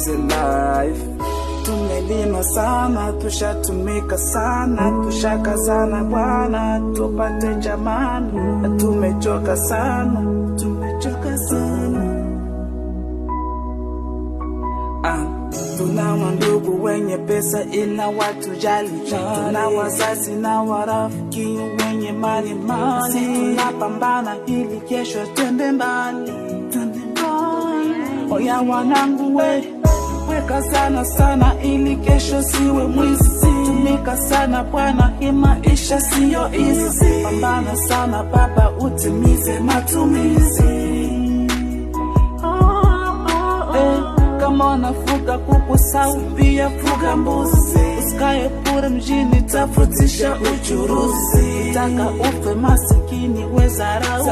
easy life. Tumelima sana, tushatumika sana, tushakazana bwana, tupate jamani. Tumechoka sana, tumechoka sana. Tuna ndugu wenye pesa ila watujali. Tuna wazazi na warafiki wenye mali. Tunapambana ili kesho twende mbali. Oya wanangu weka sana sana ili kesho siwe mwizi. Tumika sana bwana, hii maisha siyo easy. Pambana sana baba, utimize matumizi. Kama unafuga kuku sawa, pia fuga mbuzi. Usikae bure mjini, tafutisha uchuruzi. Taka ufe masikini, we zarau.